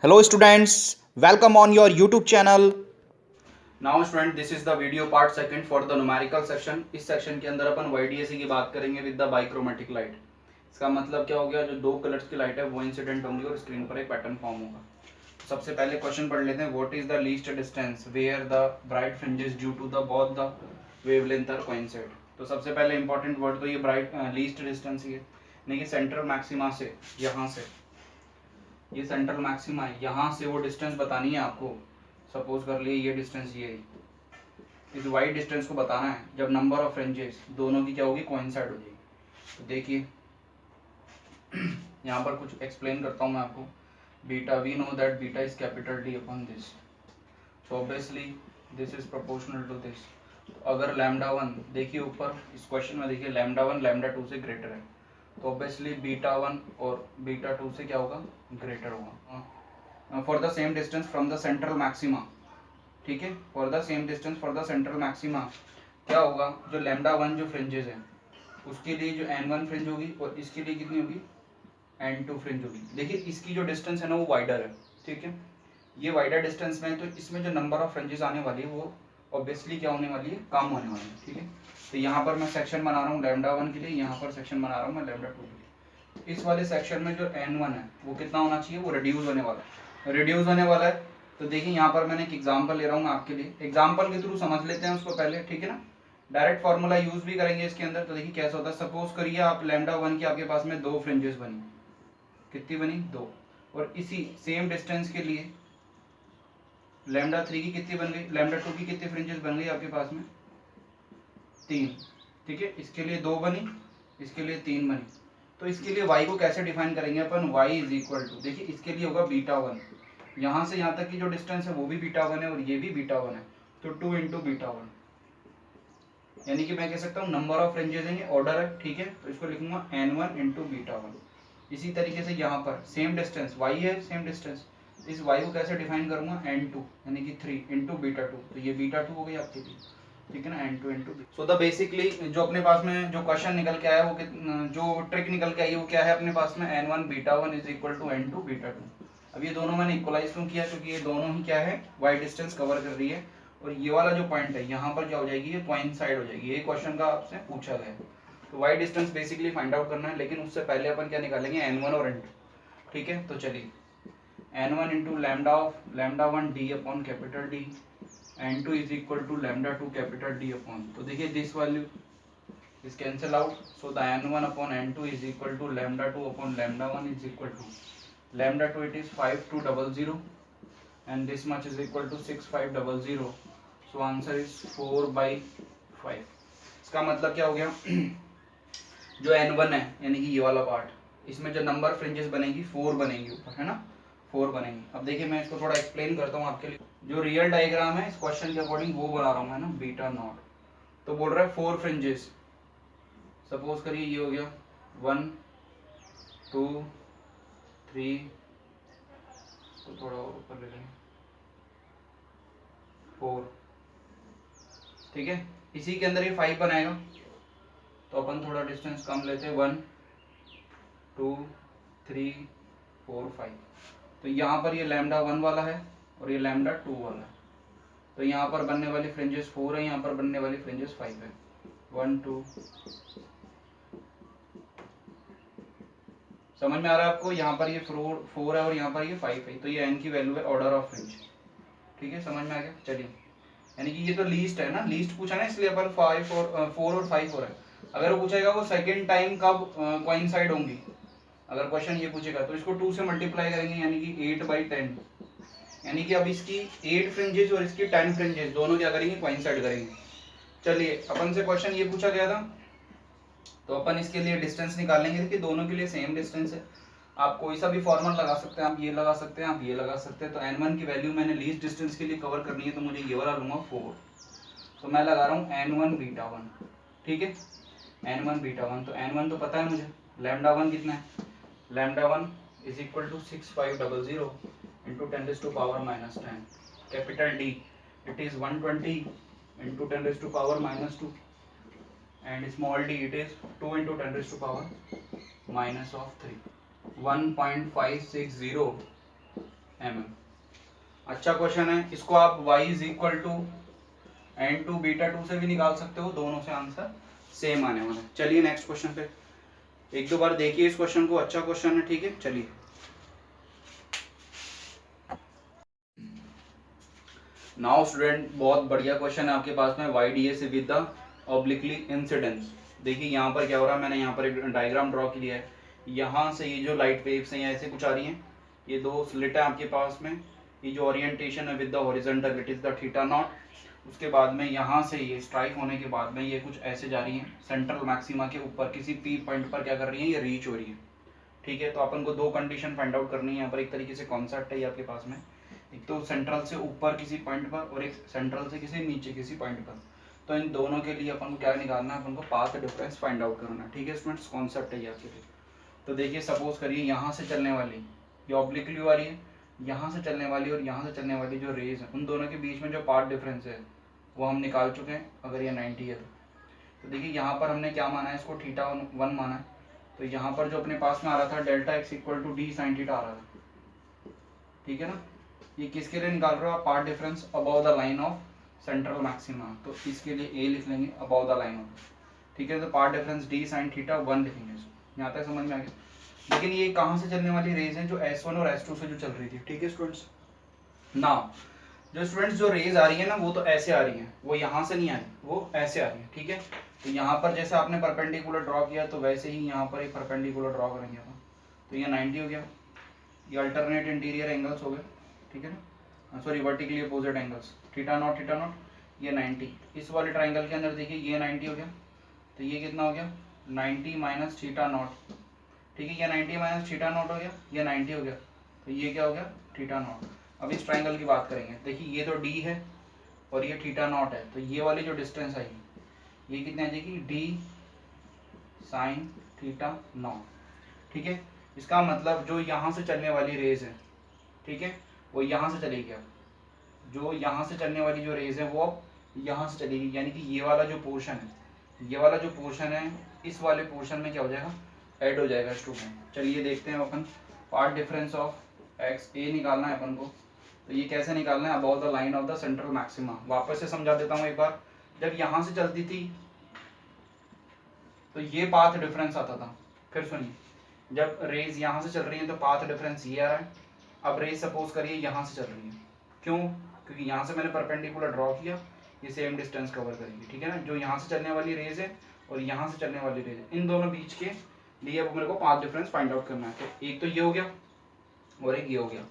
Hello students, welcome on your YouTube channel. Now student, this is the video part second for the numerical section. इस section के अंदर अपन YDAC की बात करेंगे with the बाइक्रोमेटिक light. इसका मतलब क्या हो गया, जो दो कलर्स की लाइट है वो इंसिडेंट होंगी और स्क्रीन पर एक पैटर्न फॉर्म होगा। सबसे पहले क्वेश्चन पढ़ लेते हैं, what is the least distance where the bright fringes due to the both the wavelength are coincide. तो सबसे पहले इंपॉर्टेंट वर्ड तो ये ब्राइट लीस्ट डिस्टेंस ही है, यानी कि सेंट्रल मैक्सिमा से यहाँ से, ये सेंट्रल मैक्सिमा है, यहाँ से वो डिस्टेंस बतानी है आपको। सपोज कर लिए ये डिस्टेंस ये है, इस वाइड डिस्टेंस को बताना है जब नंबर ऑफ फ्रिंजेस दोनों की क्या होगी, कोइंसाइड हो जाएगी। तो देखिए यहाँ पर कुछ एक्सप्लेन करता हूँ मैं आपको। Beta, we know that beta is capital D upon this, so obviously this is proportional to this. तो अगर लैम्डा वन, देखिए ऊपर इस क्वेश्चन में देखिए लैम्डा वन लैम्डा टू से ग्रेटर है, तो ऑब्वियसली बीटा वन और बीटा टू से क्या होगा, ग्रेटर होगा। For the same distance from the central maxima, ठीक है, for the same distance for the central maxima क्या होगा, जो लैम्डा वन जो फ्रिंजेस है उसके लिए जो एन वन फ्रिंज होगी और इसके लिए कितनी होगी, एन टू फ्रिंज होगी। देखिए इसकी जो डिस्टेंस है ना वो वाइडर है, ठीक है, ये वाइडर डिस्टेंस में है, तो इसमें जो नंबर ऑफ फ्रिंजेस आने वाली है वो ऑब्वियसली क्या होने वाली है, कम होने वाली है, ठीक है। तो यहाँ पर मैं सेक्शन बना रहा हूँ लैम्डा वन के लिए, यहाँ पर सेक्शन बना रहा हूँ मैं लैम्डा टू के लिए। इस वाले सेक्शन में जो एन वन है वो कितना होना चाहिए, वो रिड्यूस होने वाला है, रिड्यूस होने वाला है। तो देखिए यहाँ पर मैंने एक एग्जाम्पल ले रहा हूँ मैं आपके लिए, एग्जाम्पल के थ्रू समझ लेते हैं उसको पहले, ठीक है ना। डायरेक्ट फार्मूला यूज भी करेंगे इसके अंदर। तो देखिए कैसा होता है, सपोज करिए आप लैम्डा वन की आपके पास में दो फ्रिंजेस बनी, कितनी बनी, दो, और इसी सेम डिस्टेंस के लिए लैम्डा थ्री की कितनी बन गई, लैम्डा टू की कितनी फ्रिंजेस बन गई आपके पास में, तीन, ठीक है। इसके लिए दो बनी, इसके लिए तीन बनी। तो इसके लिए y को कैसे डिफाइन करेंगे अपन, y इज इक्वल टू, देखिए इसके लिए होगा बीटा वन, यहाँ से यहाँ तक की जो डिस्टेंस है वो भी बीटा वन है और ये भी बीटा वन है, तो टू इंटू बीटा वन, यानी कि मैं कह सकता हूँ नंबर ऑफ फ्रिंजेस है, ये ऑर्डर है, ठीक है। तो इसको लिखूंगा n one into beta one. इसी तरीके से यहाँ पर सेम डिस्टेंस y है, सेम डिस्टेंस, इस y को कैसे डिफाइन करूंगा, एन टू यानी कि थ्री इंटू बीटा टू, तो ये बीटा टू हो गई आपके लिए, ठीक है ना, n two into. So the basically जो अपने पास में जो क्वेश्चन निकल के आया वो जो ट्रिक निकल के आई वो क्या है अपने पास में, n one beta one is equal to n two beta two. अब ये दोनों मैंने इक्वलाइज क्यों किया, क्योंकि ये दोनों ही क्या है, वाई डिस्टेंस कवर कर रही है, और ये वाला जो पॉइंट है यहाँ पर क्या हो जाएगी, ये कोइंसाइड हो जाएगी। ये क्वेश्चन का आपसे पूछा गया है, तो y distance basically find out करना है, लेकिन उससे पहले अपन क्या निकालेंगे, एन वन और एन टू, ठीक है। तो चलिए n one into lambda of lambda one D upon capital D, n two is equal to lambda two capital D upon, तो देखिए this value is cancel out, so the n one upon n two is equal to lambda two upon lambda one is equal to lambda two, it is 5200 and this much is equal to 6500, so answer is 4/5। इसका मतलब क्या हो गया जो n1 है यानी कि ये वाला पार्ट, इसमें जो नंबर फ्रिंजेस बनेगी 4 बनेंगी ऊपर, है ना, 4 बनेंगी। अब देखिए मैं इसको थोड़ा एक्सप्लेन करता हूँ आपके लिए। जो रियल डायग्राम है इस क्वेश्चन के अकॉर्डिंग वो बना रहा हूँ मैं ना, बीटा नॉट, तो बोल रहा है 4 फ्रिंजेस, सपोज करिए ये हो गया 1 2 3, तो थोड़ा और ऊपर ले लेंगे 4, ठीक है। इसी के अंदर ये 5 बनाएगा, तो अपन थोड़ा डिस्टेंस कम लेते हैं, 1 2 3 4 5। तो यहाँ पर ये लैम्डा वन वाला है और ये लैम्डा टू वाला है, तो यहाँ पर बनने वाली फ्रिंजेस 4 है, यहाँ पर बनने वाली फ्रिंजेस 5 है, 1 2। समझ में आ रहा है आपको, यहाँ पर ये 4 है और यहाँ पर ये 5 है, तो ये n की वैल्यू है ऑर्डर ऑफ फ्रिंज, ठीक है, समझ में आ गया। चलिए यानी कि ये तो लीस्ट है ना, लीस्ट पूछा ना, इसलिए अपन 5 और 4 और 5 हो रहा है। अगर वो पूछेगा वो सेकंड टाइम कब कोइंसाइड होंगी, अगर क्वेश्चन ये पूछेगा तो इसको 2 से मल्टीप्लाई करेंगे, यानी कि 8/10, यानी कि अब इसकी 8 फ्रिंजेस और इसकी 10 फ्रिंजेस दोनों क्या करेंगे, कोइंसाइड करेंगे। चलिए अपन से क्वेश्चन ये पूछा गया था, तो अपन इसके लिए डिस्टेंस निकालेंगे कि दोनों के लिए सेम डिस्टेंस है। आप कोई सा भी फॉर्मूला लगा सकते हैं, आप ये लगा सकते हैं, आप ये लगा सकते हैं। तो n1 की वैल्यू मैंने लीस्ट डिस्टेंस के लिए कवर करनी है, तो मुझे ये वाला लूंगा 4, तो मैं लगा रहा हूँ n1 बीटा वन, ठीक है, n1 बीटा वन। तो n1 तो पता है मुझे, लैम्डा वन कितना है, lambda one is equal to 6500 into 10⁻⁻10, capital D it is 120 into 10⁻⁻2, and small d it is 2 into 10 raised to power minus of 3, 1.560 mm। अच्छा क्वेश्चन है, इसको आप y is equal to n2 beta 2 से भी निकाल सकते हो, दोनों से आंसर सेम आने वाला है। चलिए नेक्स्ट क्वेश्चन पे, एक दो बार देखिए इस क्वेश्चन को, अच्छा क्वेश्चन है, ठीक है। चलिए नाउ स्टूडेंट, बहुत बढ़िया क्वेश्चन है आपके पास में, YDS with the obliquely incidence. देखिए यहाँ पर क्या हो रहा है, मैंने यहाँ पर एक डायग्राम ड्रॉ किया है। यहाँ से ये जो लाइट वेव्स हैं ऐसे कुछ आ रही हैं, ये दो स्लिट है आपके पास में, ये जो ओरिएंटेशन है with the horizontal it is the theta not. उसके बाद में यहाँ से ये स्ट्राइक होने के बाद में ये कुछ ऐसे जा रही है, सेंट्रल मैक्सिमा के ऊपर किसी पी पॉइंट पर क्या कर रही है, ये रीच हो रही है, ठीक है। तो अपन को दो कंडीशन फाइंड आउट करनी है यहाँ पर, एक तरीके से कॉन्सेप्ट है ये आपके पास में, एक तो सेंट्रल से ऊपर किसी पॉइंट पर और एक सेंट्रल से किसी नीचे किसी पॉइंट पर। तो इन दोनों के लिए अपन को क्या निकालना है, अपन को पाथ डिफरेंस फाइंड आउट करना है, ठीक है स्टूडेंट्स, कॉन्सेप्ट है ये आपके लिए। तो देखिए सपोज करिए यहाँ से चलने वाली ये ऑब्लिकली आ रही है, यहाँ से चलने वाली और यहाँ से चलने वाली जो रेज है, उन दोनों के बीच में जो पाथ डिफरेंस है वो हम निकाल चुके हैं, अगर ये 90 है तो देखिए यहाँ पर हमने क्या माना है, इसको थीटा 1 माना है। तो यहाँ पर जो अपने पास में आ रहा था delta X equal to D sine theta आ रहा था, ठीक है ना। ये किसके लिए निकाल रहे हो आप, path difference above the line of central maxima, तो इसके लिए ए लिख लेंगे अबव द लाइन ऑफ, ठीक है। तो path difference D sine theta 1 लिखेंगे, यहाँ तक समझ में आ गया। लेकिन ये कहाँ से चलने वाली रेज है, जो S1 और S2 से जो चल रही थी, ठीक है स्टूडेंट्स। नाउ जो स्टूडेंट्स जो रेज आ रही है ना वो तो ऐसे आ रही है, वो यहाँ से नहीं आ रही, वो ऐसे आ रही है, ठीक है। तो यहाँ पर जैसे आपने परपेंडिकुलर ड्रॉ किया तो वैसे ही यहाँ पर एक परपेंडिकुलर ड्रॉ करेंगे अपन। तो ये 90 हो गया, ये अल्टरनेट इंटीरियर एंगल्स हो गए, ठीक है ना, sorry vertically opposite angles, theta naught, ये 90। इस वाले ट्राइंगल के अंदर देखिए ये 90 हो गया, तो ये कितना हो गया 90 माइनस थीटा नॉट, ठीक है। ये 90 माइनस थीटा नॉट हो गया, ये 90 हो गया, तो ये क्या हो गया थीटा नॉट। अब इस ट्राइंगल की बात करेंगे, देखिए ये तो डी है और ये थीटा नॉट है, तो ये वाली जो डिस्टेंस आई ये कितनी आ जाएगी, डी साइन थीटा नॉट, ठीक है। इसका मतलब जो यहाँ से चलने वाली रेज है, ठीक है, वो यहाँ से चलेगी। अब जो यहाँ से चलने वाली जो रेज है वो अब यहाँ से चलेगी, यानी कि ये वाला जो पोर्शन है, ये वाला जो पोर्शन है इस वाले पोर्शन में क्या हो जाएगा, ऐड हो जाएगा स्टूडेंट। चलिए देखते हैं अपन, पार्ट डिफरेंस ऑफ एक्स ए निकालना है अपन को। तो ये कैसे निकालना है, about the line of the central maxima. वापस से समझा देता हूँ एक बार, जब यहाँ से चलती थी तो ये पाथ डिफरेंस आता था, फिर सुनिए, जब रेज यहाँ से चल रही है तो पाथ डिफरेंस ये आ रहा है। अब रेज सपोज करिए यहाँ से चल रही है, क्यों, क्योंकि यहाँ से मैंने परपेंडिकुलर ड्रॉ किया, ये सेम डिस्टेंस कवर करेगी, ठीक है ना। जो यहाँ से चलने वाली रेज है और यहाँ से चलने वाली रेज है, इन दोनों बीच के लिए अब मेरे को पाथ डिफरेंस फाइंड आउट करना है। तो एक तो ये हो गया और एक ये हो गया,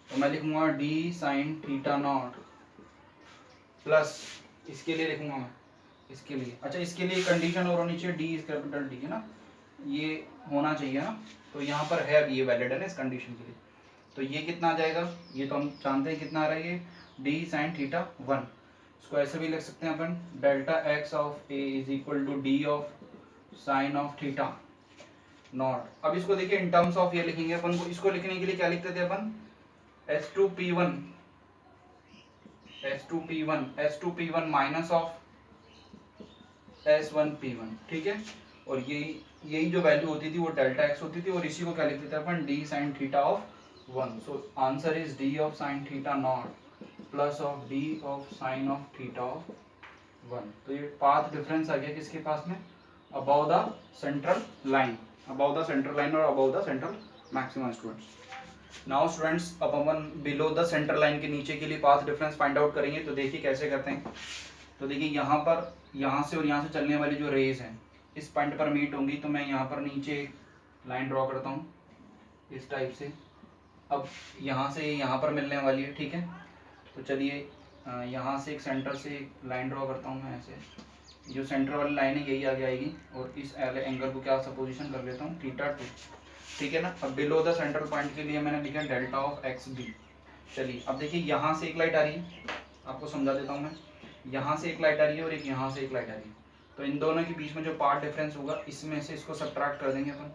तो मैं लिखूंगा D sine theta naught plus, इसके लिए लिखूंगा मैं, इसके लिए, अच्छा इसके लिए कंडीशन और होनी चाहिए, डी इज कैपिटल डी, है ना, ये होना चाहिए ना। तो यहाँ पर है, अब ये वैलिड है ना इस कंडीशन के लिए। तो ये कितना आ जाएगा, ये तो हम जानते हैं कितना आ रहा है, ये डी साइन थीटा 1। इसको ऐसे भी लिख सकते हैं अपन, delta X of A is equal to D of sine of theta naught. अब इसको देखिए इन टर्म्स ऑफ ये लिखेंगे अपन को, इसको लिखने के लिए क्या लिखते थे अपन, S2P1 माइनस ऑफ S1P1, ठीक है। और यही जो वैल्यू होती थी वो डेल्टा एक्स होती थी, और इसी को क्या लिखते थे अपन, D sine theta of 1। So answer is D of sine theta naught plus of D of sine of theta of 1। तो ये पाथ डिफरेंस आ गया किसके पास में, above the central line, above the central line और above the central maximum students. Now students अब अपन below the central line के नीचे के लिए पाथ डिफरेंस फाइंड आउट करेंगे। तो देखिए कैसे करते हैं, तो देखिए यहाँ पर, यहाँ से और यहाँ से चलने वाली जो रेज है इस पॉइंट पर मीट होंगी, तो मैं यहाँ पर नीचे लाइन ड्रॉ करता हूँ इस टाइप से। अब यहाँ से यहाँ पर मिलने वाली है, ठीक है। तो चलिए यहाँ से एक सेंटर से एक लाइन ड्रॉ करता हूँ मैं ऐसे, जो सेंटर वाली लाइन है यही आगे आएगी, और इस एंगल को क्या सपोजिशन कर लेता हूँ, थीटा 2, ठीक है ना। अब बिलो द सेंट्रल पॉइंट के लिए मैंने लिखा डेल्टा ऑफ एक्स बी। चलिए अब देखिए यहाँ से एक लाइट आ रही है, आपको समझा देता हूँ मैं, यहाँ से एक लाइट आ रही है और एक यहाँ से एक लाइट आ रही है। तो इन दोनों के बीच में जो पार्ट डिफरेंस होगा, इसमें से इसको सब्ट्रैक्ट कर देंगे अपन,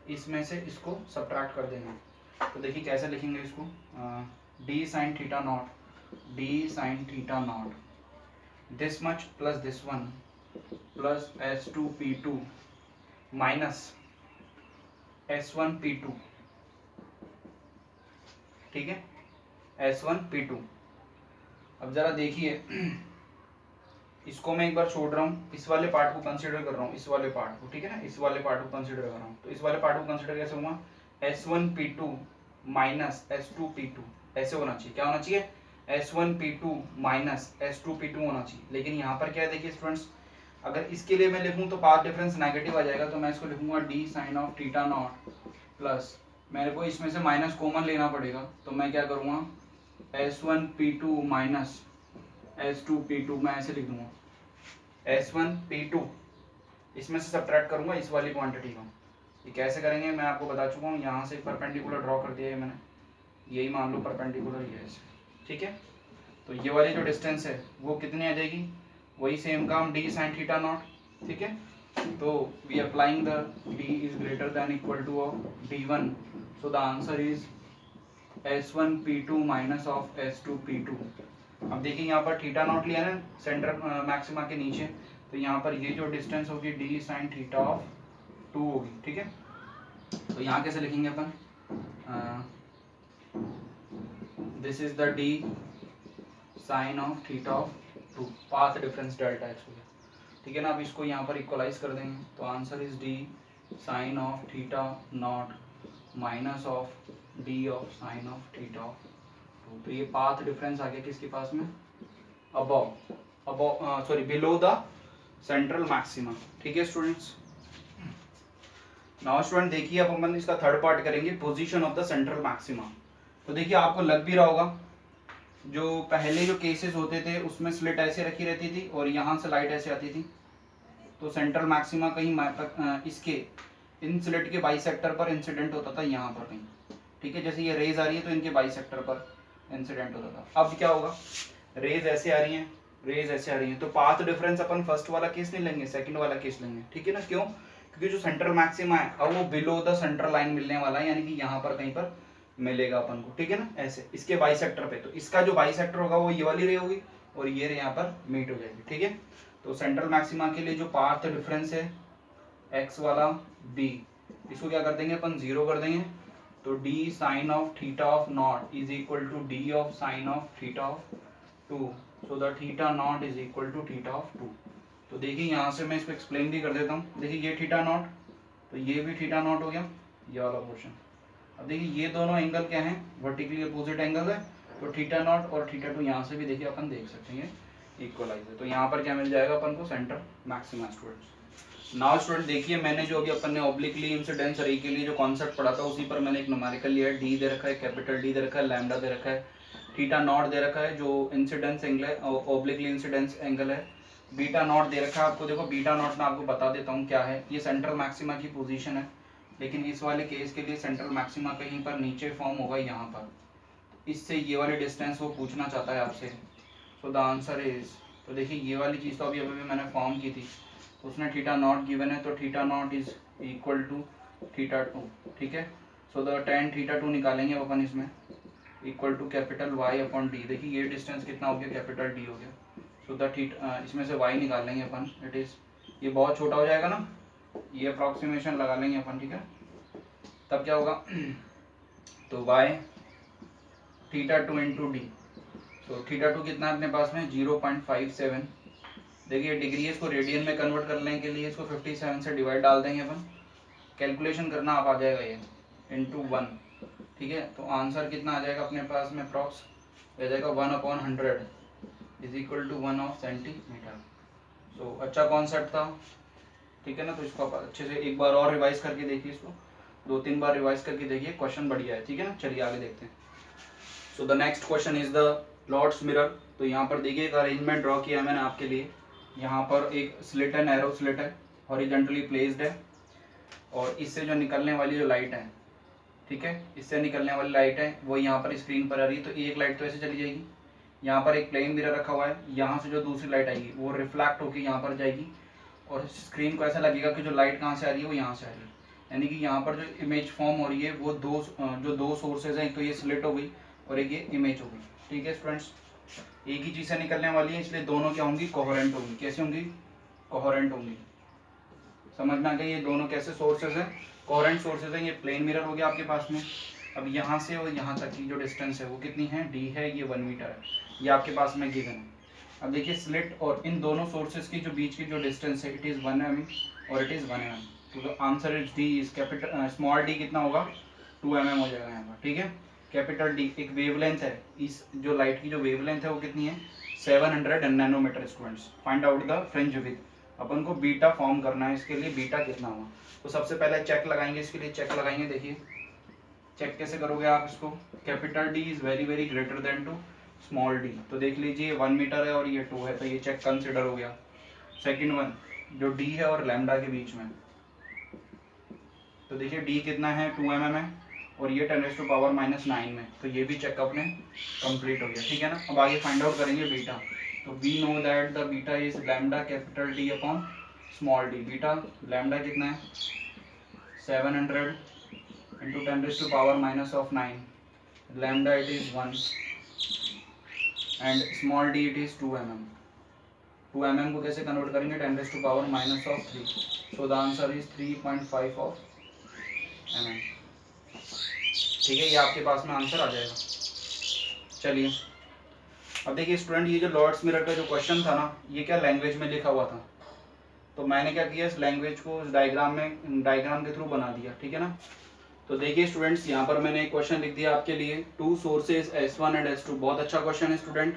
इसमें से इसको सब्ट्रैक्ट कर देंगे। तो देखिए कैसे लिखेंगे इसको, D sine theta not, D sine theta not this much plus this one plus S2P2 minus S1P2, ठीक है। S1P2। अब जरा देखिए, इसको मैं एक बार छोड़ रहा हूँ, इस वाले पार्ट को कंसीडर कर रहा हूँ, इस वाले पार्ट को, ठीक है ना, इस वाले पार्ट को कंसीडर कर रहा हूँ। तो इस वाले पार्ट को कंसीडर कैसे होगा, S1P2 माइनस S2P2, ऐसे होना चाहिए। क्या होना चाहिए, S1P2 माइनस S2P2 होना चाहिए। लेकिन यहाँ पर क्या है, देखिए स्टूडेंट्स, अगर इसके लिए मैं लिखूँ तो पाथ डिफरेंस नेगेटिव आ जाएगा, तो मैं इसको लिखूंगा d sine of theta naught plus, मेरे को इसमें से माइनस कॉमन लेना पड़ेगा, तो मैं क्या करूँगा, S1P2 माइनस S2P2, मैं ऐसे लिख दूंगा S1P2, इसमें से सब्ट्रैक्ट करूंगा इस वाली क्वांटिटी को। ये कैसे करेंगे मैं आपको बता चुका हूँ, यहाँ से परपेंडिकुलर ड्रॉ कर दिया है मैंने, यही मान लो परपेंडिकुलर ये ऐसे, ठीक है। तो ये वाली जो डिस्टेंस है वो कितनी आ जाएगी, वही सेम काम d sin थीटा नॉट, ठीक है। तो we applying the d is greater than equal to of d1, so the answer is S1P2 minus of S2P2। अब देखिए यहाँ पर थीटा नॉट लिया ना सेंटर मैक्सिमा के नीचे, तो यहाँ पर ये जो डिस्टेंस होगी d साइन थीटा ऑफ 2 होगी, ठीक है। तो यहाँ कैसे लिखेंगे अपन, this is the d sine of theta of 2, path difference delta X हो गया, ठीक है ना। अब इसको यहाँ पर इक्वलाइज कर देंगे, तो answer is d sine of theta naught minus of d of sine of theta of 2। तो ये पाथ डिफरेंस आ गया किसके पास में, बिलो द सेंट्रल मैक्सिमा, ठीक है स्टूडेंट्स। नाउ स्टूडेंट देखिए, अब अपन इसका थर्ड पार्ट करेंगे, position of the central maxima. तो देखिए आपको लग भी रहा होगा, जो पहले जो केसेस होते थे उसमें स्लिट ऐसे रखी रहती थी और यहाँ से लाइट ऐसे आती थी, तो सेंट्रल मैक्सिमा कहीं इसके इन स्लिट के बाइसेक्टर पर इंसिडेंट होता था, यहाँ पर कहीं, ठीक है। जैसे ये रेज आ रही है तो इनके बाइसेक्टर पर इंसिडेंट होता था। अब क्या होगा, रेज ऐसे आ रही हैं, रेज ऐसे आ रही हैं, तो पाथ डिफरेंस अपन फर्स्ट वाला केस नहीं लेंगे, सेकंड वाला केस लेंगे, ठीक है ना। क्यों, क्योंकि जो सेंट्रल मैक्सिमा है अब वो बिलो द सेंट्रल लाइन मिलने वाला है, यानी कि यहाँ पर कहीं पर मिलेगा अपन को, ठीक है ना, ऐसे इसके बाइसेक्टर पे। तो इसका जो बाइसेक्टर होगा वो ये वाली रे होगी और ये रे यहाँ पर मीट हो जाएगी, ठीक है। तो सेंट्रल मैक्सिमा के लिए जो पाथ डिफरेंस है एक्स वाला b, इसको क्या कर देंगे अपन, 0 कर देंगे। तो d sine of theta of naught is equal to d of sine of theta of 2, so the theta naught is equal to theta of 2। तो देखिए यहाँ से मैं इसको एक्सप्लेन भी कर देता हूँ। देखिए ये थीटा नॉट, तो ये भी थीटा नॉट हो गया, ये वाला पोर्शन। अब देखिए ये दोनों एंगल क्या है, वर्टिकली अपोजिट एंगल है, तो थीटा नॉट और थीटा 2 यहाँ से भी देखिए अपन देख सकते हैं इक्वलाइज है। तो यहाँ पर क्या मिल जाएगा अपन को, centre maxima students. Now student देखिए, मैंने जो अभी अपन ने ऑब्लिकली इंसिडेंस रे के लिए जो कॉन्सेप्ट पढ़ा था उसी पर मैंने एक न्यूमेरिकल लिया है। डी दे रखा है, कैपिटल डी दे रखा है, लैम्डा दे रखा है, थीटा नॉट दे रखा है जो इंसिडेंस एंगल है, ऑब्लिकली इंसिडेंस एंगल है, बीटा नॉट दे रखा है आपको। देखो बीटा नॉट मैं आपको बता देता हूँ क्या है, ये सेंट्रल मैक्सिमा की पोजीशन है, लेकिन इस वाले केस के लिए सेंट्रल मैक्सिमा कहीं पर नीचे फॉर्म होगा यहाँ पर, इससे ये वाली डिस्टेंस वो पूछना चाहता है आपसे। सो द आंसर इज, तो देखिए ये वाली चीज़ तो अभी मैंने फॉर्म की थी, तो उसने थीटा नॉट गिवन है, तो theta naught is equal to theta 2, ठीक है। सो द tan थीटा 2 निकालेंगे अपन इसमें, equal to capital y upon D. देखिए ये डिस्टेंस कितना हो गया, कैपिटल डी हो गया। सो द थीटा, इसमें से y निकालेंगे अपन, इट इज, ये बहुत छोटा हो जाएगा ना, ये अप्रॉक्सीमेशन लगा लेंगे अपन, ठीक है। तब क्या होगा, तो y थीटा 2 इंटू डी, तो थीटा 2 कितना है अपने पास में, 0.57। देखिए डिग्री है, इसको रेडियन में कन्वर्ट करने के लिए इसको 57 से डिवाइड डाल देंगे अपन, कैलकुलेशन करना आप आ जाएगा ये, इंटू 1, ठीक है। तो आंसर कितना आ जाएगा अपने पास में, अप्रॉक्स आ जाएगा 1/100 is equal to 1 of centimetre. So अच्छा कॉन्सेप्ट था, ठीक है ना। तो इसको आप अच्छे से एक बार और रिवाइज करके देखिए, इसको 2-3 बार रिवाइज करके देखिए, क्वेश्चन बढ़िया है, ठीक है ना। चलिए आगे देखते हैं। So the next question is the Lloyd's mirror. तो यहाँ पर देखिए एक अरेंजमेंट ड्रॉ किया है मैंने आपके लिए। यहाँ पर एक स्लिट है, नैरो स्लिट है, हॉरिजॉन्टली प्लेस्ड है, और इससे जो निकलने वाली जो लाइट है, ठीक है, इससे निकलने वाली लाइट है वो यहाँ पर स्क्रीन पर आ रही है। तो एक लाइट तो ऐसे चली जाएगी, यहाँ पर एक प्लेन मिरर रखा हुआ है, यहाँ से जो दूसरी लाइट आएगी वो रिफ्लेक्ट होकर यहाँ पर जाएगी, और स्क्रीन को ऐसा लगेगा कि जो लाइट कहाँ से आ रही है वो यहाँ से आ रही है। यानी कि यहाँ पर जो इमेज फॉर्म हो रही है वो दो सोर्सेज हैं, एक तो ये स्लिट हो गई और एक ये इमेज हो गई, ठीक है स्टूडेंट्स। एक ही चीज़ से निकलने वाली है, इसलिए दोनों क्या होंगी, कोहेरेंट होंगी। कैसे होंगी, कोहेरेंट होंगी। समझ में आ गया, ये दोनों कैसे सोर्सेज हैं, कोहेरेंट सोर्सेज हैं। ये प्लेन मिरर हो गया आपके पास में, अब यहाँ से और यहाँ तक की जो डिस्टेंस है वो कितनी है, डी है, ये 1 मीटर है, ये आपके पास में गिवन है। अब देखिए स्लिट और इन दोनों सोर्सेज की जो बीच की जो डिस्टेंस है इट इज़ 1 mm और इट इज़ 1 mm, तो answer is D is capital small D कितना होगा 2 mm हो जाएगा यहाँ पर, ठीक है। कैपिटल डी एक वेवलेंथ है, इस जो लाइट की जो वेवलेंथ है वो कितनी है 700 nanometre. Students find out the fringe width, अपन को बीटा फॉर्म करना है, इसके लिए बीटा कितना हुआ। तो सबसे पहले चेक लगाएंगे, इसके लिए चेक लगाएंगे। देखिए चेक कैसे करोगे आप इसको, capital D is very very greater than to small D, तो देख लीजिए 1 मीटर है और ये 2 है, तो ये चेक कंसिडर हो गया। सेकंड वन जो डी है और लैम्डा के बीच में, तो देखिए डी कितना है 2 mm है और ये 10⁻⁻⁹ में, तो ये भी चेक अपने कंप्लीट हो गया, ठीक है ना। अब आगे फाइंड आउट करेंगे बीटा, तो we know that the beta is lambda capital D upon small D. Beta lambda कितना है 700 into 10⁻⁻⁹, lambda it is 1 and small D it is 2 mm। 2 mm को कैसे कन्वर्ट करेंगे 10⁻⁻3, so the answer is 3.5 of mm, ठीक है। ये आपके पास में आंसर आ जाएगा। चलिए अब देखिए स्टूडेंट, ये जो लॉर्ड्स मिरर का जो क्वेश्चन था ना, ये क्या लैंग्वेज में लिखा हुआ था, तो मैंने क्या किया इस लैंग्वेज को इस डायग्राम के थ्रू बना दिया, ठीक है ना। तो देखिए स्टूडेंट्स, यहाँ पर मैंने एक क्वेश्चन लिख दिया आपके लिए, 2 सोर्सेज S1 एंड S2, बहुत अच्छा क्वेश्चन है स्टूडेंट,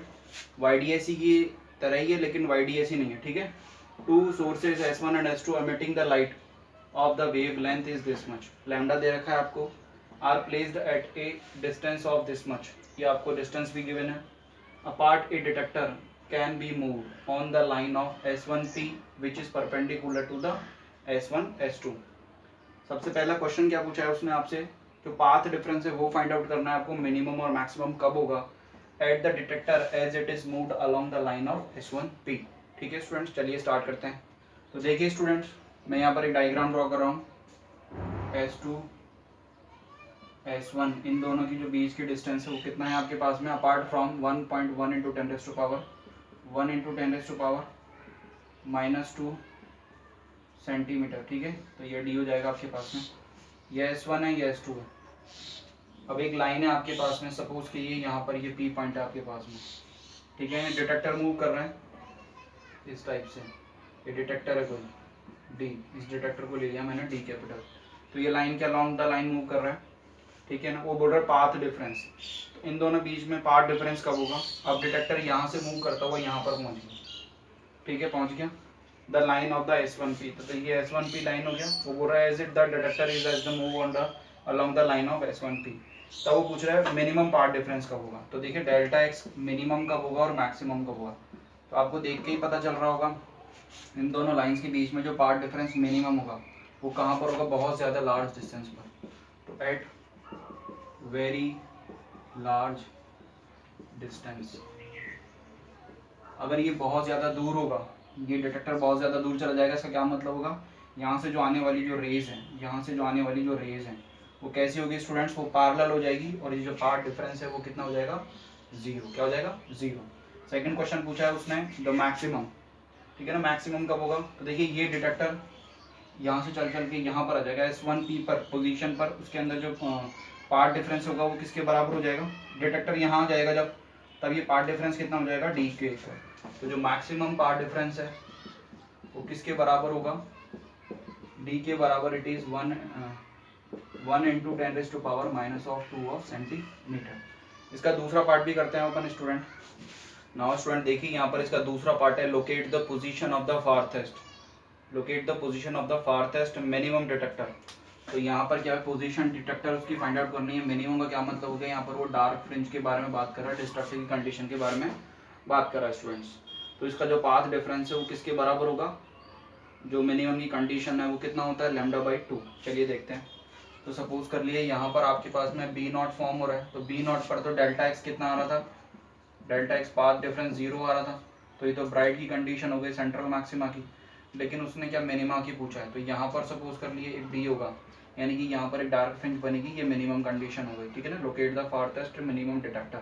YDSE की तरह ही है लेकिन YDSE नहीं है, ठीक है। 2 sources S1 and S2 emitting the light of the wavelength is this much, lambda दे रखा है आपको, are placed at a distance of this much, ये आपको डिस्टेंस भी गिवन है। apart a detector can be moved on the line of S1P which is perpendicular to the S1 S2। सबसे पहला क्वेश्चन क्या पूछा है उसने आपसे, जो पाथ डिफरेंस है वो फाइंड आउट करना है आपको, मिनिमम और मैक्सिमम कब होगा at the detector as it is moved along the line of S1P, ठीक है स्टूडेंट्स। चलिए स्टार्ट करते हैं। तो देखिए स्टूडेंट्स, मैं यहाँ पर एक डायग्राम ड्रॉ कर रहा हूँ, S2 S1 इन दोनों की जो बीच की डिस्टेंस है वो कितना है आपके पास में, apart from 1.1 into 10⁻1 into 10⁻⁻2 centimetre, ठीक है। तो ये डी हो जाएगा आपके पास में, ये S1 है ये S2 है। अब एक लाइन है आपके पास में, सपोज कि ये यहाँ पर ये P पॉइंट है आपके पास में, ठीक है। डिटेक्टर मूव कर रहा है इस टाइप से, ये डिटेक्टर है कोई D, इस डिटेक्टर को ले लिया मैंने D कैपिटल, तो ये लाइन के अलोंग द लाइन मूव कर रहा है, ठीक है ना। वो बोल रहा है पाथ डिफरेंस, तो इन दोनों बीच में पाथ डिफरेंस कब होगा, अब डिटेक्टर यहाँ से मूव करता हुआ यहाँ पर पहुँच गया, ठीक है, पहुँच गया the line of the S1P, तो ये S1P लाइन हो गया। वो बोल रहा है as it the detector is as the move on the along the line of S1P, तो वो पूछ रहा है मिनिमम पाथ डिफरेंस कब होगा। तो देखिए डेल्टा एक्स मिनिमम कब होगा और मैक्सिमम कब होगा, तो आपको देख के ही पता चल रहा होगा इन दोनों लाइंस के बीच में जो पाथ डिफरेंस मिनिमम होगा वो कहाँ पर होगा, बहुत ज़्यादा लार्ज डिस्टेंस पर, तो एट वेरी लार्ज डिस्टेंस। अगर ये बहुत ज़्यादा दूर होगा, ये डिटेक्टर बहुत ज़्यादा दूर चला जाएगा, इसका क्या मतलब होगा, यहाँ से जो आने वाली जो रेज है, यहाँ से जो आने वाली जो रेज है वो कैसी होगी स्टूडेंट्स, वो पैरेलल हो जाएगी और ये जो पाथ डिफरेंस है वो कितना हो जाएगा 0, क्या हो जाएगा 0। सेकंड क्वेश्चन पूछा है उसने द मैक्सिमम, ठीक है ना, मैक्सिमम कब होगा। तो देखिए ये डिटेक्टर यहाँ से चल चल के यहाँ पर आ जाएगा S1P पर पोजीशन पर, उसके अंदर जो पाथ डिफरेंस होगा वो किसके बराबर हो जाएगा, डिटेक्टर यहाँ आ जाएगा जब, तब ये पाथ डिफरेंस कितना हो जाएगा D के, तो जो मैक्सिमम पाथ डिफरेंस है वो किसके बराबर होगा, D के बराबर, it is 1 into 10⁻⁻2 of centimetre. इसका दूसरा पार्ट भी करते हैं अपन स्टूडेंट। नाउ स्टूडेंट देखिए यहाँ पर इसका दूसरा पार्ट है locate the position of the farthest, locate the position of the farthest minimum detector. तो यहाँ पर क्या है, पोजीशन डिटेक्टर उसकी फाइंड आउट करनी है। मिनिमम का क्या मतलब हो गया, यहाँ पर वो डार्क फ्रिंज के बारे में बात कर रहा है, डिस्ट्रक्टिव की कंडीशन के बारे में बात कर रहा है स्टूडेंट्स। तो इसका जो पाथ डिफरेंस है वो किसके बराबर होगा, जो मिनिमम की कंडीशन है वो कितना होता है λ/2। चलिए देखते हैं। तो सपोज कर लिए यहाँ पर आपके पास में B0 फॉर्म हो रहा है, तो B0 पर तो डेल्टा एक्स कितना आ रहा था, डेल्टा एक्स पाथ डिफरेंस 0 आ रहा था, तो ये तो ब्राइट की कंडीशन हो गई सेंट्रल मैक्सिमा की। लेकिन उसने क्या मिनिमा की पूछा है, तो यहाँ पर सपोज कर लिए एक D होगा, यानी कि यहाँ पर एक डार्क फ्रिंज बनेगी, ये मिनिमम कंडीशन हो गई, ठीक है ना। Locate the farthest minimum detector,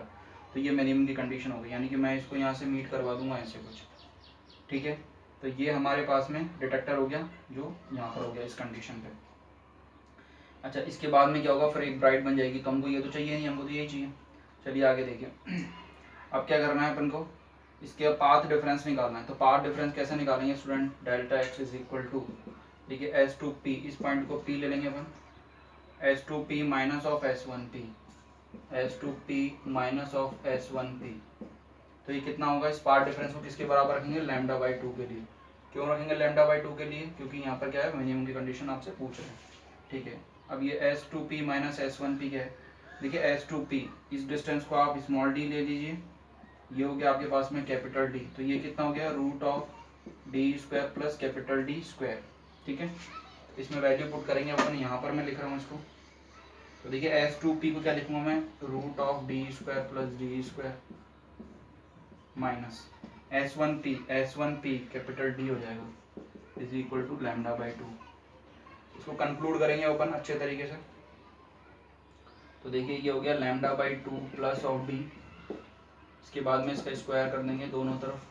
तो ये मिनिमम की कंडीशन हो गई, यानी कि मैं इसको यहाँ से मीट करवा दूंगा ऐसे कुछ, ठीक है। तो ये हमारे पास में डिटेक्टर हो गया जो यहाँ पर हो गया इस कंडीशन पे। अच्छा, इसके बाद में क्या होगा, फिर एक ब्राइट बन जाएगी, तो हमको ये तो चाहिए नहीं, हमको तो यही चाहिए। चलिए आगे देखिए। अब क्या करना है अपन को, इसके पाथ डिफरेंस निकालना है। तो पाथ डिफरेंस कैसे निकालेंगे student, delta X is equal to, देखिए एस टू पी, इस पॉइंट को पी ले लेंगे अपन, S two P minus of S one P, S two P minus of S one P. तो ये कितना होगा, इस पाथ डिफरेंस को किसके बराबर रखेंगे, लैम्डा बाई टू के लिए। क्यों रखेंगे लैम्डा बाई टू के लिए, क्योंकि यहाँ पर क्या है, मिनिमम की कंडीशन आपसे पूछ रहे हैं, ठीक है। अब ये S two P minus S one P क्या है, देखिए एस टू पी, इस डिस्टेंस को आप स्मॉल डी ले लीजिए, ये हो गया आपके पास में कैपिटल डी, तो ये कितना हो गया, root of D square plus capital D square, ठीक है। इसमें वैल्यू पुट करेंगे अपन, यहाँ पर मैं लिख रहा हूँ इसको। तो देखिए एस टू पी को क्या लिखूंगा मैं, root of D square plus D square minus S one P capital D हो जाएगा, is equal to lambda by two. इसको कंक्लूड करेंगे अपन अच्छे तरीके से। तो देखिए ये हो गया lambda by two plus of D, इसके बाद में इसका स्क्वायर कर देंगे दोनों तरफ,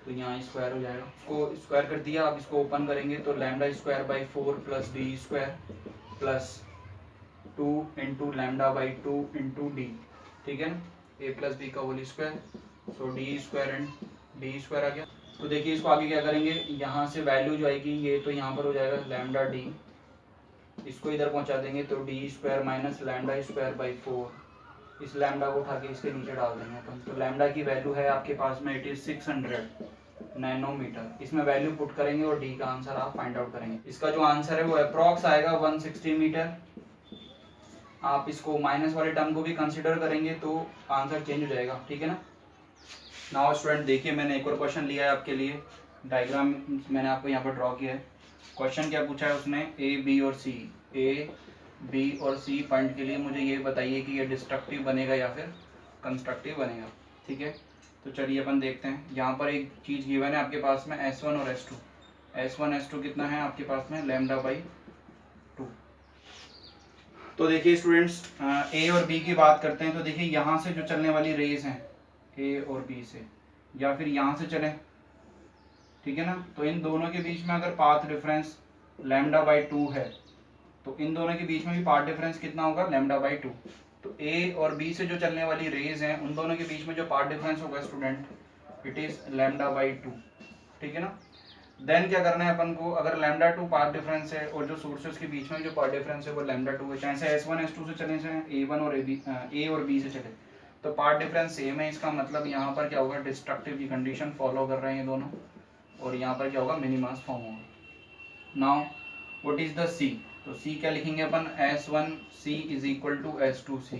तो यहाँ स्क्वायर हो जाएगा, इसको स्क्वायर कर दिया। अब इसको ओपन करेंगे तो lambda square by four plus D square plus two into lambda by two into D, ठीक है ना, ए प्लस बी का whole square, so D square and D square आ गया। तो देखिए इसको आगे क्या करेंगे, यहाँ से वैल्यू जो आएगी ये तो यहाँ पर हो जाएगा लैम्डा डी, इसको इधर पहुँचा देंगे तो D square minus lambda square by four, इस लैम्डा को उठा के इसके नीचे डाल देंगे अपन। तो लैम्डा की वैल्यू है आपके पास में, इट इज 600 नैनोमीटर। इसमें वैल्यू पुट करेंगे और डी का आंसर आप फाइंड आउट करेंगे। इसका जो आंसर है वो अप्रॉक्स आएगा 160 मीटर। आप इसको माइनस वाले टर्म को भी कंसिडर करेंगे तो आंसर चेंज हो जाएगा, ठीक है ना। नाउ स्टूडेंट देखिए मैंने एक और क्वेश्चन लिया है आपके लिए, डायग्राम मैंने आपको यहाँ पर ड्रॉ किया है। क्वेश्चन क्या पूछा है उसने, ए बी और सी, ए बी और सी पॉइंट के लिए मुझे ये बताइए कि ये डिस्ट्रक्टिव बनेगा या फिर कंस्ट्रक्टिव बनेगा, ठीक है। तो चलिए अपन देखते हैं। यहाँ पर एक चीज़ गिवन है आपके पास में S1 और S2, S1 S2 कितना है आपके पास में, लैम्डा बाई टू। तो देखिए स्टूडेंट्स ए और बी की बात करते हैं। तो देखिए यहाँ से जो चलने वाली रेज हैं ए और बी से, या फिर यहाँ से चलें, ठीक है ना, तो इन दोनों के बीच में अगर path difference lambda by to है तो इन दोनों के बीच में भी पाथ डिफरेंस कितना होगा, लैम्डा बाई टू। तो ए और बी से जो चलने वाली रेज हैं उन दोनों के बीच में जो पाथ डिफरेंस होगा student, it is lambda by to, ठीक है ना। देन क्या करना है अपन को, अगर लैम्डा टू पाथ डिफरेंस है और जो सोर्सेस के बीच में जो पाथ डिफरेंस है वो लैम्डा टू है, चाहे से S1 S2 से चले, चाहे A1 और ए और बी से चले, तो पाथ डिफरेंस सेम है। इसका मतलब यहाँ पर क्या होगा, डिस्ट्रक्टिव की कंडीशन फॉलो कर रहे हैं ये दोनों, और यहाँ पर क्या होगा, मिनिमास फॉर्म होगा। Now what is the C, तो C क्या लिखेंगे अपन, S1C is equal to S2C।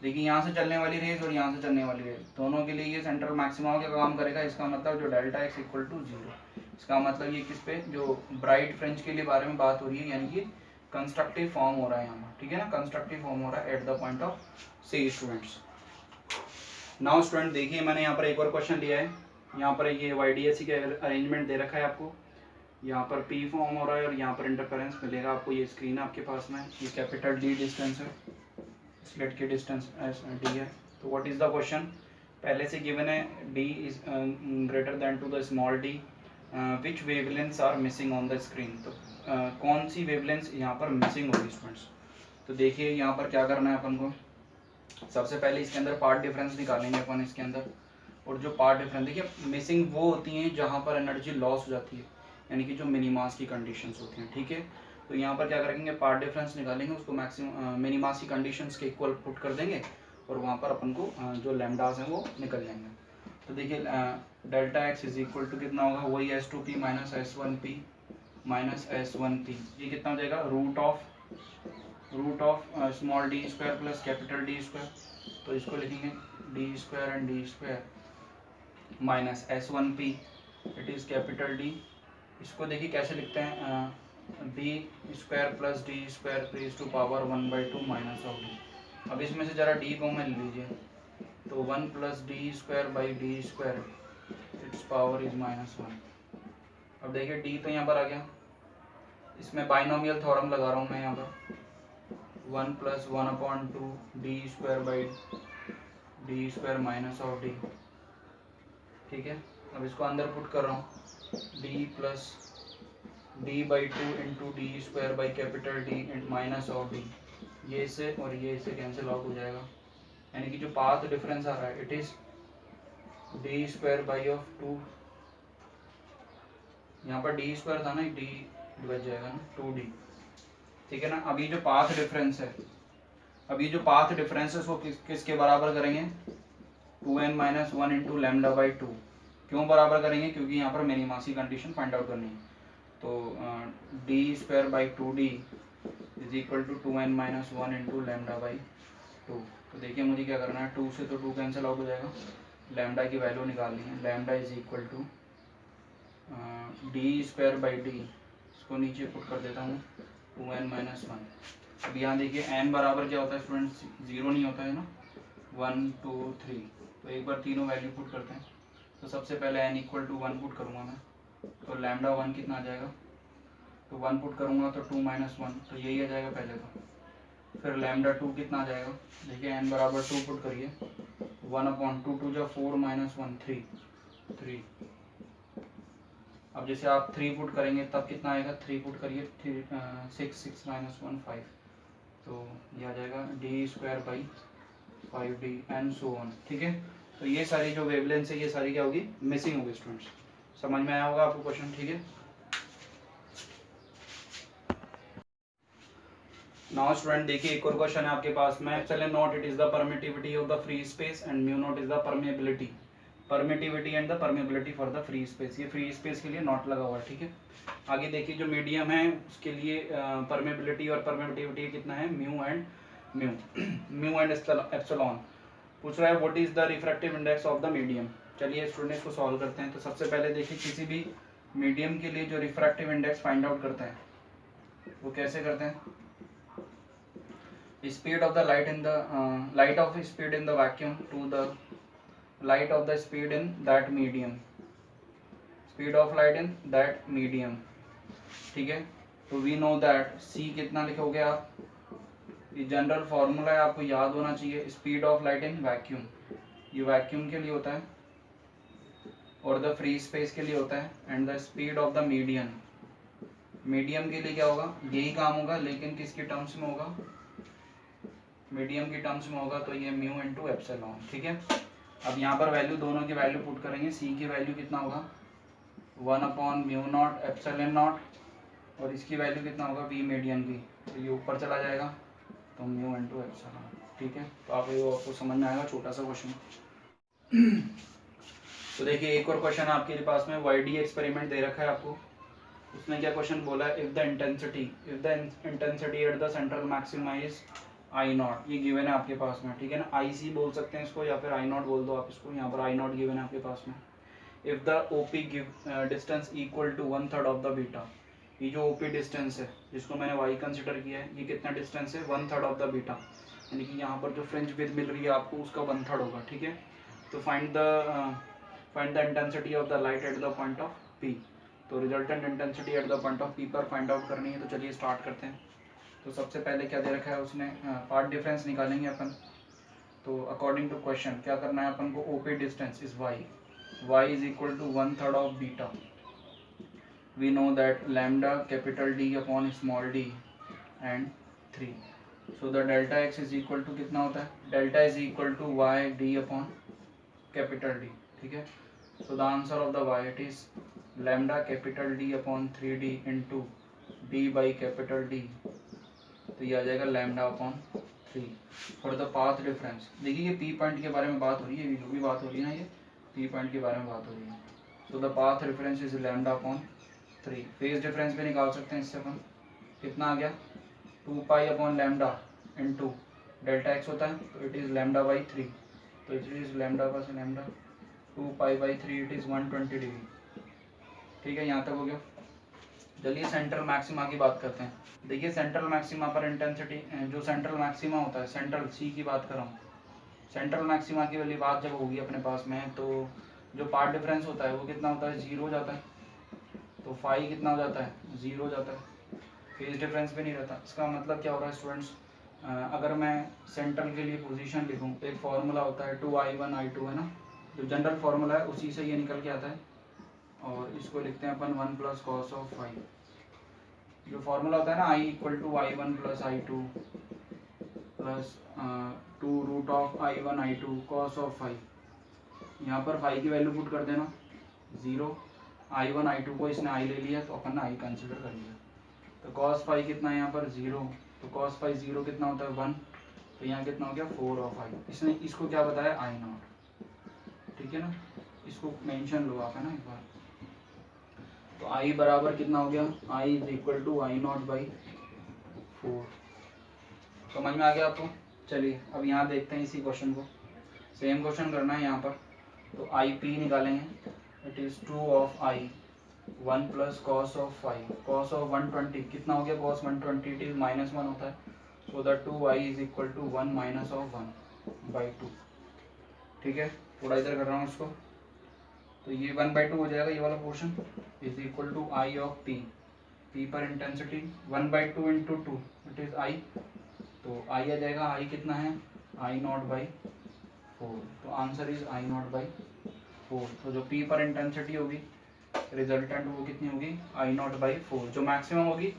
देखिए यहाँ से चलने वाली रेज और यहाँ से चलने वाली रेज दोनों के लिए ये सेंट्रल मैक्सिमा का काम करेगा। इसका मतलब जो delta X equal to zero, इसका मतलब ये किस पे, जो ब्राइट फ्रिंज के लिए बारे में बात हो रही है, यानी कि कंस्ट्रक्टिव फॉर्म हो रहा है यहाँ, ठीक है ना, कंस्ट्रक्टिव फॉर्म हो रहा है at the point of C students. Now student देखिए मैंने यहाँ पर एक और क्वेश्चन लिया है। यहाँ पर ये YDSC का अरेंजमेंट दे रखा है आपको, यहाँ पर P फॉर्म हो रहा है और यहाँ पर इंटरफेरेंस मिलेगा आपको। ये स्क्रीन आपके पास में, ये कैपिटल D डिस्टेंस है, स्लिट की डिस्टेंस D है। तो व्हाट इज द क्वेश्चन, पहले से गिवन है D is greater than to the small d, which wavelengths are missing on the screen. तो कौन सी वेवलेंथ्स यहाँ पर मिसिंग होगी स्टूडेंट्स। तो देखिए यहाँ पर क्या करना है अपन को, सबसे पहले इसके अंदर पार्ट डिफरेंस निकालेंगे अपन इसके अंदर। और जो पार्ट डिफरेंस देखिए मिसिंग वो होती हैं जहाँ पर एनर्जी लॉस हो जाती है, यानी कि जो मिनिमास की कंडीशंस होती हैं, ठीक है। तो यहाँ पर क्या करेंगे, पार्ट डिफरेंस निकालेंगे, उसको मैक्सिमम मिनिमास की कंडीशंस के इक्वल पुट कर देंगे और वहाँ पर अपन को जो लैम्डास हैं वो निकल जाएंगे। तो देखिए delta X is equal to कितना होगा, वही S2P minus S1P minus S1P, ये कितना हो जाएगा, root of small D square plus capital D square. तो इसको लिखेंगे D square and D square minus S1P, it is capital D. इसको देखिए कैसे लिखते हैं, B square plus D square raise to power 1/2 minus of D. अब इसमें से ज़रा डी को मैं ले लीजिए, तो 1 plus D square by D square, it's power is -1। अब देखिए डी तो यहाँ पर आ गया, इसमें बाइनोमियल थ्योरम लगा रहा हूँ मैं यहाँ पर, 1 plus 1/2 D square by D square minus of D, ठीक है। अब इसको अंदर पुट कर रहा हूँ, D plus D by two into D square by capital D minus of D, ये इससे और ये इससे कैंसिल आउट हो जाएगा, यानी कि जो पाथ डिफरेंस आ रहा है it is D square by of two, यहाँ पर डी स्क्वायर था ना, डी बच जाएगा ना 2d, ठीक है ना। अभी जो पाथ डिफरेंस है, अभी जो पाथ डिफरेंस है उसको किसके बराबर करेंगे, 2n minus 1 into lambda by 2। क्यों बराबर करेंगे, क्योंकि यहाँ पर मिनिमासी कंडीशन फाइंड आउट करनी है। तो D square by 2d is equal to 2n minus 1 into lambda by 2। तो देखिए मुझे क्या करना है, 2 से तो 2 कैंसिल आउट हो जाएगा, लैम्डा की वैल्यू निकालनी है, lambda is equal to D square by D, इसको नीचे पुट कर देता हूँ 2n माइनस 1। अब यहाँ देखिए n बराबर क्या होता है स्टूडेंट्स, 0 नहीं होता है ना, 1 2 3, तो एक बार तीनों वैल्यू पुट करते हैं। तो सबसे पहले n इक्वल टू 1 पुट करूँगा मैं, तो लैम्डा 1 कितना आ जाएगा, तो 1 पुट करूँगा तो 2 माइनस 1, तो यही आ जाएगा पहले तो। फिर लैम्डा 2 कितना आ जाएगा, देखिए n बराबर 2 पुट करिए, 1/2, 2 जो 4 माइनस 1 3। अब जैसे आप 3 पुट करेंगे तब कितना आएगा, 3 पुट करिए, 6 माइनस 1 5, तो ये आ जाएगा D square by 5d and so on, ठीक है। तो ये सारी जो वेवलेंथ है ये सारी क्या होगी, मिसिंग होगी स्टूडेंट्स, समझ में आया होगा आपको क्वेश्चन, ठीक है। नाउ स्टूडेंट देखिए एक और क्वेश्चन है आपके पास में, epsilon not it is the permittivity of the free space and mu naught is the permeability, permittivity and the permeability for the free space, ये फ्री स्पेस के लिए नॉट लगा हुआ है, ठीक है। आगे देखिए जो मीडियम है उसके लिए परमेबिलिटी और परमेबिलिटी कितना है, mu and mu and epsilon. पूछ रहा है what is the refractive index of the medium. चलिए स्टूडेंट इसको सॉल्व करते हैं। तो सबसे पहले देखिए किसी भी मीडियम के लिए जो रिफ्रैक्टिव इंडेक्स फाइंड आउट करते हैं वो कैसे करते हैं, speed of the light in the light of speed in the vacuum to the light of the speed in that medium, speed of light in that medium, ठीक है। तो we know that c कितना लिखोगे आप, ये general formula है आपको याद होना चाहिए, speed of light in vacuum, ये वैक्यूम के लिए होता है और द फ्री स्पेस के लिए होता है, and the speed of the medium, medium के लिए क्या होगा, यही काम होगा लेकिन किसके टर्म्स में होगा, मीडियम की टर्म्स में होगा, तो ये म्यू इंटू एप्सिलॉन, ठीक है। अब यहाँ पर वैल्यू दोनों की वैल्यू पुट करेंगे, सी की वैल्यू कितना होगा 1/μ0 एप्सिलॉन नॉट, और इसकी वैल्यू कितना होगा वी मीडियम की, तो ये ऊपर चला जाएगा, तो म्यू इंटू एप्सिलॉन, ठीक है। तो आपको समझ में आएगा, छोटा सा क्वेश्चन। तो देखिए एक और क्वेश्चन आपके पास में, वाईडी एक्सपेरिमेंट दे रखा है आपको, उसने क्या क्वेश्चन बोला है, if the intensity at the central maxima is I not, ये गिवन है आपके पास में, ठीक है ना, आई सी बोल सकते हैं इसको या फिर आई नॉट बोल दो आप इसको, यहाँ पर आई नॉट गिवन है आपके पास में। If the OP distance equal to 1/3 of the beta, ये जो ओपी डिस्टेंस है जिसको मैंने वाई कंसिडर किया है, ये कितना डिस्टेंस है 1/3 ऑफ द बीटा, यानी कि यहाँ पर जो फ्रिंज विड्थ मिल रही है आपको उसका 1/3 होगा, ठीक है। तो find the intensity of the light at the point of P, तो resultant intensity at the point of P पर फाइंड आउट करनी है। तो चलिए स्टार्ट करते हैं। तो सबसे पहले क्या दे रखा है उसने, पार्ट डिफरेंस निकालेंगे अपन। तो अकॉर्डिंग टू क्वेश्चन क्या करना है अपन को, OP distance is y is equal to 1/3 of beta, we know that lambda capital D upon small d and 3, so the delta x is equal to कितना होता है, delta is equal to y d upon capital D, ठीक है। So the answer of the y it is lambda capital D upon 3d into d by capital D, तो ये आ जाएगा lambda upon 3 for the path difference. देखिए ये P point के बारे में बात हो रही है, जो भी बात हो रही है ना, ये पी पॉइंट के बारे में बात हो रही है। So the path difference is lambda upon 3। Phase difference भी निकाल सकते हैं इससे अपन, कितना आ गया 2 pi upon lambda into delta x होता है, तो इट इज़ लैम्डा बाई 3, तो इट इज़ लैम्डा बस lambda 2 pi by 3, it is 120 degree, ठीक है। यहाँ तक हो गया। चलिए सेंट्रल मैक्सिमा की बात करते हैं। देखिए सेंट्रल मैक्सिमा पर इंटेंसिटी, जो सेंट्रल मैक्सिमा होता है, सेंट्रल सी की बात कर रहा हूँ, सेंट्रल मैक्सिमा की वाली बात जब होगी अपने पास में, तो जो पार्ट डिफरेंस होता है वो कितना होता है, 0 हो जाता है, तो फाई कितना हो जाता है, 0 हो जाता है, फेज डिफरेंस भी नहीं रहता। इसका मतलब क्या हो रहा है स्टूडेंट्स, अगर मैं सेंट्रल के लिए पोजीशन लिखूँ तो एक फार्मूला होता है 2i1 i2, है ना, जो जनरल फार्मूला है उसी से ये निकल के आता है, और इसको लिखते हैं अपन 1 + cos ऑफ फाई, जो फॉर्मूला होता है ना I equal to I1 plus I2 plus 2 root of I1 I2 cos of phi, यहाँ पर फाई की वैल्यू पुट कर देना 0, I1 I2 को इसने I ले लिया तो अपन ने I कंसिडर कर लिया, तो कॉस फाई कितना है यहाँ पर 0, तो कॉस फाई 0 कितना होता है 1, तो यहाँ कितना हो गया 4 ऑफ I, इसने इसको क्या बताया I0, ठीक है ना, इसको मेंशन लो आप है ना एक बार, तो I बराबर कितना हो गया, I is equal to I0 by 4, समझ में आ गया आपको। चलिए अब यहाँ देखते हैं इसी क्वेश्चन को, सेम क्वेश्चन करना है यहाँ पर, तो आई पी निकालेंगे, it is 2 of I 1 plus cos of 5, cos of 120 कितना हो गया, कॉस 120 इट इज -1 होता है, so that 2i is equal to 1 minus of 1 by 2, ठीक है, थोड़ा इधर कर रहा हूँ इसको, तो ये 1/2 हो जाएगा ये वाला portion, is equal to I of P, P पर intensity 1/2 into 2 it is I, तो आई आ जाएगा, आई कितना है I0 बाई 4, तो आंसर इज I0 बाई 4, तो जो P पर इंटेंसिटी होगी रिजल्टेंट वो कितनी होगी I0 बाई 4, जो मैक्सिमम होगी,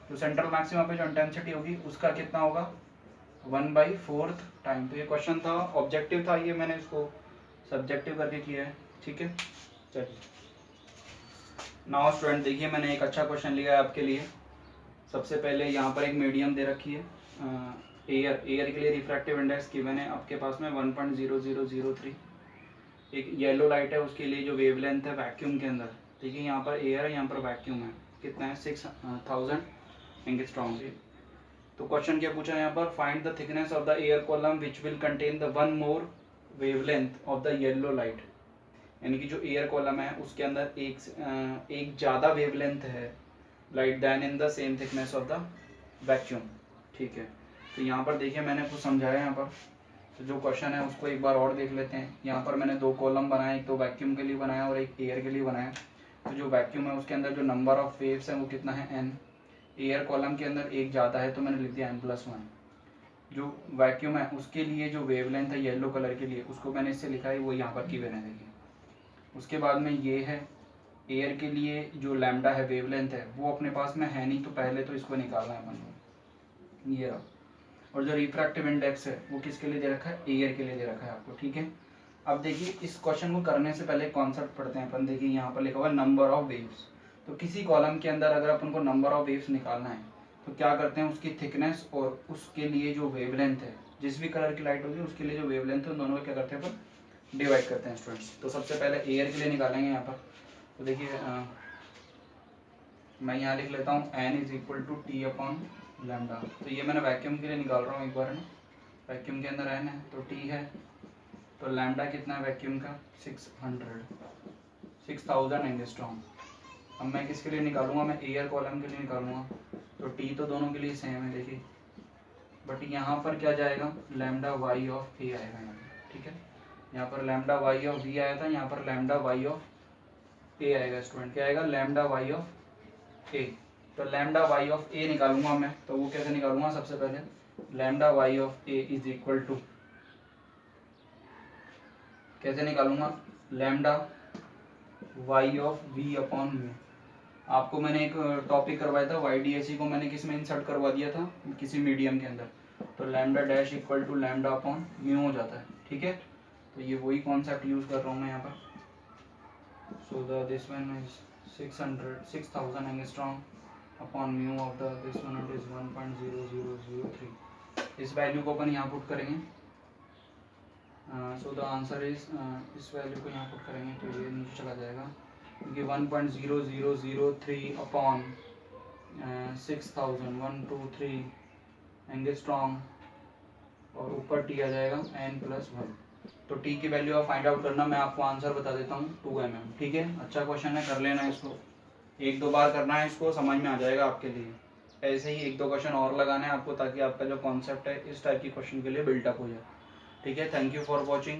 जो सेंट्रल मैक्सिमम पे जो इंटेंसिटी होगी उसका कितना होगा 1/4 टाइम। तो ये क्वेश्चन था, ऑब्जेक्टिव था, ये मैंने इसको सब्जेक्टिव करके किया है, ठीक है। चलिए नाउ स्टूडेंट देखिए, मैंने एक अच्छा क्वेश्चन लिया है आपके लिए। सबसे पहले यहाँ पर एक मीडियम दे रखी है, एयर के लिए रिफ्रैक्टिव इंडेक्स गिवन है आपके पास में 1.0003, एक येलो लाइट है उसके लिए जो वेवलेंथ है वैक्यूम के अंदर, ठीक है, यहाँ पर एयर है यहाँ पर वैक्यूम है, कितना है 6000 एंगस्ट्रॉम। तो क्वेश्चन क्या पूछा है यहाँ पर, find the thickness of the air column which will contain the one more wavelength of the yellow light, यानी कि जो एयर कॉलम है उसके अंदर एक ज़्यादा वेवलेंथ है light than in the same thickness of the vacuum, ठीक है। तो यहाँ पर देखिए मैंने कुछ समझाया यहाँ पर, तो जो क्वेश्चन है उसको एक बार और देख लेते हैं। यहाँ पर मैंने 2 कॉलम बनाए, एक तो वैक्यूम के लिए बनाया और एक एयर के लिए बनाया। तो जो वैक्यूम है उसके अंदर जो नंबर ऑफ वेव्स है वो कितना है n, एयर कॉलम के अंदर एक ज़्यादा है तो मैंने लिख दिया n+1। जो वैक्यूम है उसके लिए जो वेवलेंथ है येलो कलर के लिए उसको मैंने इससे लिखा है, वो यहाँ पर गिवन है देखिए। उसके बाद में ये है एयर के लिए जो लैम्डा है वेवलेंथ है वो अपने पास में है नहीं, तो पहले तो इसको निकालना है अपन को, ये रहा। और जो रिफ्रैक्टिव इंडेक्स है वो किसके लिए दे रखा है, एयर के लिए दे रखा है आपको, ठीक है। अब देखिए इस क्वेश्चन को करने से पहले कॉन्सेप्ट पढ़ते हैं अपन। देखिए यहाँ पर लिखा हुआ है नंबर ऑफ वेव्स, तो किसी कॉलम के अंदर अगर अपन को नंबर ऑफ वेव्स निकालना है तो क्या करते हैं, उसकी थिकनेस और उसके लिए जो वेवलेंथ है, जिस भी कलर की लाइट होगी उसके लिए जो वेवलेंथ है उन दोनों को क्या करते हैं अपन डिवाइड करते हैं स्टूडेंट्स। तो सबसे पहले एयर के लिए निकालेंगे यहाँ पर, तो देखिए मैं यहाँ लिख लेता हूँ n is equal to T upon lambda. तो ये मैंने वैक्यूम के लिए निकाल रहा हूँ एक बार है, वैक्यूम के अंदर n है तो t है, तो लैम्डा कितना है वैक्यूम का 6000 एंगस्ट्रॉम। अब मैं किसके लिए निकालूंगा, मैं एयर कॉलम के लिए निकालूंगा, तो t तो दोनों के लिए सेम है देखिए, बट यहाँ पर क्या जाएगा लैम्डा y ऑफ a आएगा यहाँ पर, ठीक है। यहाँ पर लैम्डा y ऑफ v आया था, यहाँ पर लैम्डा y ऑफ a आएगा स्टूडेंट, क्या आएगा लैम्डा y ऑफ a। तो लैम्डा y ऑफ a निकालूंगा मैं, तो वो कैसे निकालूंगा, सबसे पहले lambda y of a is equal to, कैसे निकालूंगा, lambda y of v upon mu. आपको मैंने एक टॉपिक करवाया था YDSE को मैंने किस में इंसर्ट करवा दिया था, किसी मीडियम के अंदर, तो lambda dash equal to lambda upon mu हो जाता है, ठीक है। तो ये वही कॉन्सेप्ट यूज कर रहा हूँ मैं यहाँ पर। So the this one is 6000 angstrom upon mu of the this one it is 1.0003। इस वैल्यू को अपन यहाँ पुट करेंगे, सो द आंसर इज, इस वैल्यू को यहाँ पुट करेंगे तो ये नीचे चला जाएगा, क्योंकि 1.0003 अपॉन 6123 एंगस्ट्रॉम और ऊपर टी आ जाएगा n+1। तो टी की वैल्यू आप फाइंड आउट करना, मैं आपको आंसर बता देता हूँ 2 mm, ठीक है। अच्छा क्वेश्चन है, कर लेना इसको, 1-2 बार करना है इसको, समझ में आ जाएगा आपके लिए। ऐसे ही 1-2 क्वेश्चन और लगाने हैं आपको, ताकि आपका जो कॉन्सेप्ट है इस टाइप की क्वेश्चन के लिए बिल्टअप हो जाए, ठीक है। Thank you for watching.